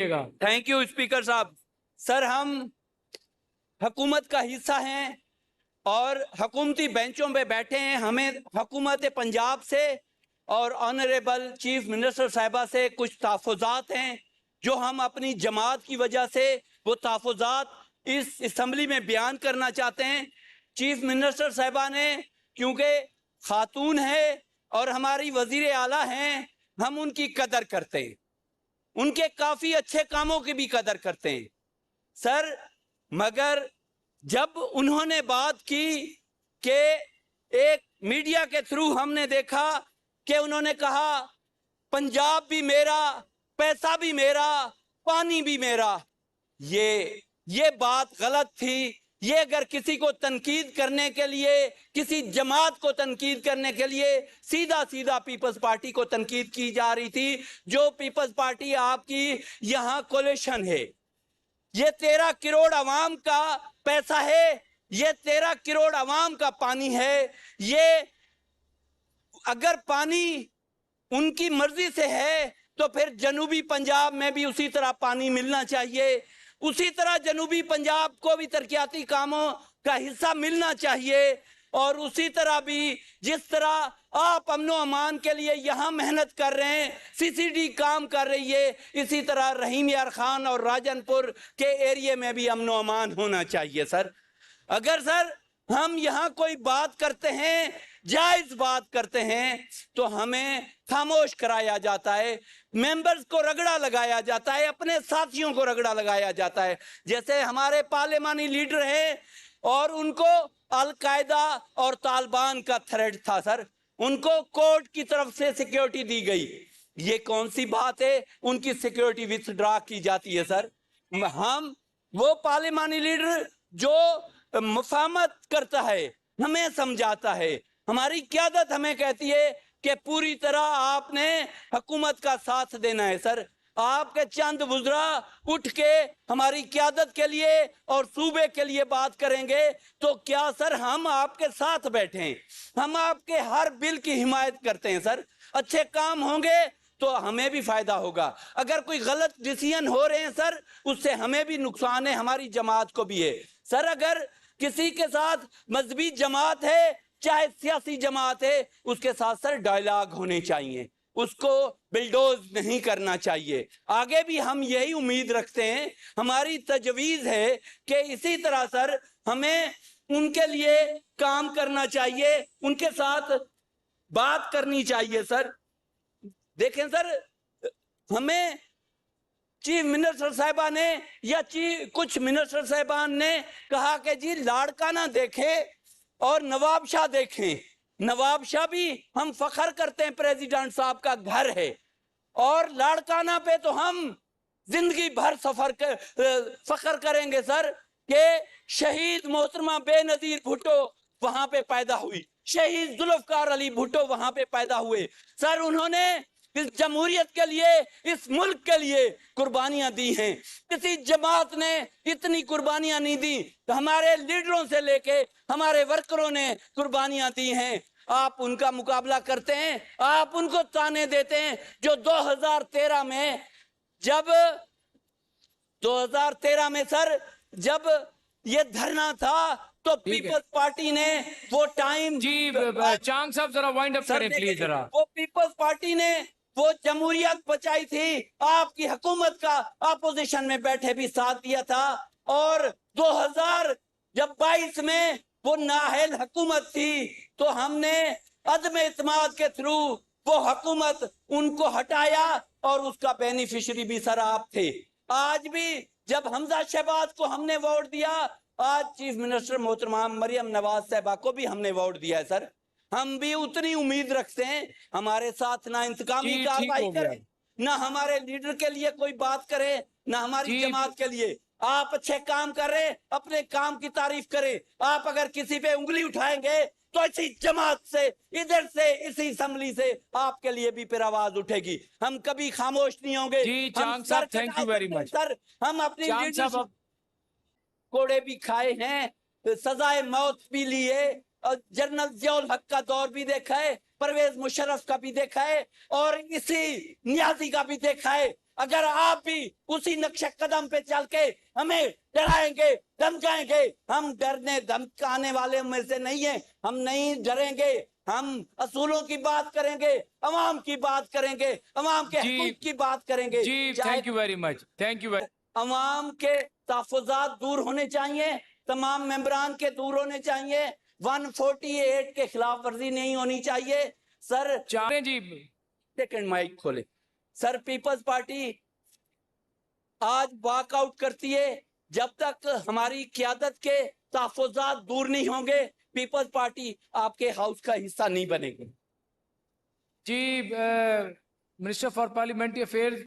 Thank you speaker साहब। Sir, हम हुकूमत का हिस्सा हैं और हुकूमती बेंचों पे बैठे हैं। हमें हुकूमत पंजाब से और ऑनरेबल चीफ मिनिस्टर साहिबा से कुछ तहफ़्फ़ुज़ात हैं जो हम अपनी जमात की वजह से वो तहफ़्फ़ुज़ात इस असम्बली में बयान करना चाहते हैं। चीफ मिनिस्टर साहिबा ने, क्योंकि खातून है और हमारी वज़ीर आला हैं, हम उनकी कदर करते हैं, उनके काफ़ी अच्छे कामों की भी कदर करते हैं सर। मगर जब उन्होंने बात की कि एक मीडिया के थ्रू हमने देखा कि उन्होंने कहा पंजाब भी मेरा, पैसा भी मेरा, पानी भी मेरा, ये बात गलत थी। ये अगर किसी को तनकीद करने के लिए, किसी जमात को तनकीद करने के लिए सीधा सीधा पीपल्स पार्टी को तनकीद की जा रही थी, जो पीपल्स पार्टी आपकी यहाँ कोलिशन है। ये 13 करोड़ अवाम का पैसा है, ये 13 करोड़ अवाम का पानी है। ये अगर पानी उनकी मर्जी से है तो फिर जनूबी पंजाब में भी उसी तरह पानी मिलना चाहिए, उसी तरह जनूबी पंजाब को भी तरक्याती कामों का हिस्सा मिलना चाहिए। और उसी तरह भी जिस तरह आप अमनो अमान के लिए यहाँ मेहनत कर रहे हैं, सीसीडी काम कर रही है, इसी तरह रहीम यार खान और राजनपुर के एरिया में भी अमनो अमान होना चाहिए सर। अगर सर हम यहाँ कोई बात करते हैं, जायज बात करते हैं, तो हमें खामोश कराया जाता है, मेंबर्स को रगड़ा लगाया जाता है, अपने साथियों को रगड़ा लगाया जाता है। जैसे हमारे पार्लिमानी लीडर हैं और उनको अलकायदा और तालिबान का थ्रेट था सर, उनको कोर्ट की तरफ से सिक्योरिटी दी गई। ये कौन सी बात है, उनकी सिक्योरिटी विथड्रॉ की जाती है सर। हम वो पार्लिमानी लीडर जो मुफाहमत करता है, हमें समझाता है, हमारी क़यादत हमें कहती है कि पूरी तरह आपने हुकूमत का साथ देना है सर। आपके चंद वुज़रा उठ के हमारी क़यादत के लिए और सूबे के लिए बात करेंगे तो क्या सर हम आपके साथ बैठे हैं? हम आपके हर बिल की हिमायत करते हैं सर। अच्छे काम होंगे तो हमें भी फायदा होगा, अगर कोई गलत डिसीजन हो रहे हैं सर उससे हमें भी नुकसान है, हमारी जमात को भी है सर। अगर किसी के साथ मजहबी जमात है चाहे सियासी जमात है, उसके साथ सर डायलॉग होने चाहिए, उसको बिल्डोज नहीं करना चाहिए। आगे भी हम यही उम्मीद रखते हैं, हमारी तजवीज़ है कि इसी तरह सर हमें उनके लिए काम करना चाहिए, उनके साथ बात करनी चाहिए सर। देखें सर, हमें चीफ मिनिस्टर साहिबा ने या कुछ मिनिस्टर साहिबान ने कहा कि जी लाड़काना देखें और नवाब शाह देखें। नवाब शाह भी हम फख्र करते हैं, प्रेसिडेंट साहब का घर है, और लाड़काना पे तो हम जिंदगी भर फख्र करेंगे सर कि शहीद मोहतरमा बेनजीर भुट्टो वहां पे पैदा हुई, शहीद जुल्फकार अली भुट्टो वहां पे पैदा हुए सर। उन्होंने इस जमहूरियत के लिए, इस मुल्क के लिए कुर्बानियां दी हैं। किसी जमात ने इतनी कुर्बानियां नहीं दी, तो हमारे लीडरों से लेके हमारे वर्करों ने कुर्बानियां दी हैं। आप उनका मुकाबला करते हैं, आप उनको ताने देते हैं जो 2013 में जब 2013 में सर जब ये धरना था तो पीपल्स पार्टी ने वो टाइम जी चांग साहब जरा वाइंड अप करें प्लीज जरा। वो पीपल्स पार्टी ने वो जमहूरियत बचाई थी, आपकी हुकूमत का अपोजिशन में बैठे भी साथ दिया था। और 2022 में वो नाअहल हुकूमत थी तो हमने अदम इत्माद के थ्रू वो हुकूमत उनको हटाया और उसका बेनिफिशियरी भी सर आप थे। आज भी जब हमजा शहबाज को हमने वोट दिया, आज चीफ मिनिस्टर मोहतरमा मरियम नवाज साहबा को भी हमने वोट दिया है सर। हम भी उतनी उम्मीद रखते हैं, हमारे साथ ना इंतकामी कार्रवाई करे, ना हमारे लीडर के लिए कोई बात करे, ना हमारी जमात के लिए। आप अच्छे काम कर रहे, अपने काम की तारीफ करें। आप अगर किसी पे उंगली उठाएंगे तो इसी जमात से, इधर से, इसी असम्बली से आपके लिए भी फिर आवाज उठेगी। हम कभी खामोश नहीं होंगे। चांग साहब thank you very much sir. हम अपनी लीडरशिप कोड़े भी खाए हैं, सजाए मौत भी ली है, और जनरल जियाउल हक का दौर भी देखा है, परवेज मुशर्रफ का भी देखा है, और इसी नियाजी का भी देखा है। अगर आप भी उसी नक्शे कदम पे चल के हमें डराएंगे धमकाएंगे, हम डरने धमकाने वाले में से नहीं है, हम नहीं डरेंगे, हम असूलों की बात करेंगे, अवाम की बात करेंगे, अवाम के जी, हकूक की बात करेंगे। जी, चाहे thank you very much. Thank you very अवाम के तहफ़्फ़ुज़ात दूर होने चाहिए, तमाम मेंबरान के दूर होने चाहिए, 148 के खिलाफ वर्जी नहीं होनी चाहिए। सर चाहे जी सेकंड माइक खोले। सर पीपल्स पार्टी आज वॉकआउट करती है, जब तक हमारी क्यादत के तहफ़्फ़ुज़ात दूर नहीं होंगे पीपल्स पार्टी आपके हाउस का हिस्सा नहीं बनेगी। जी मिनिस्टर फॉर पार्लियामेंट्री अफेयर्स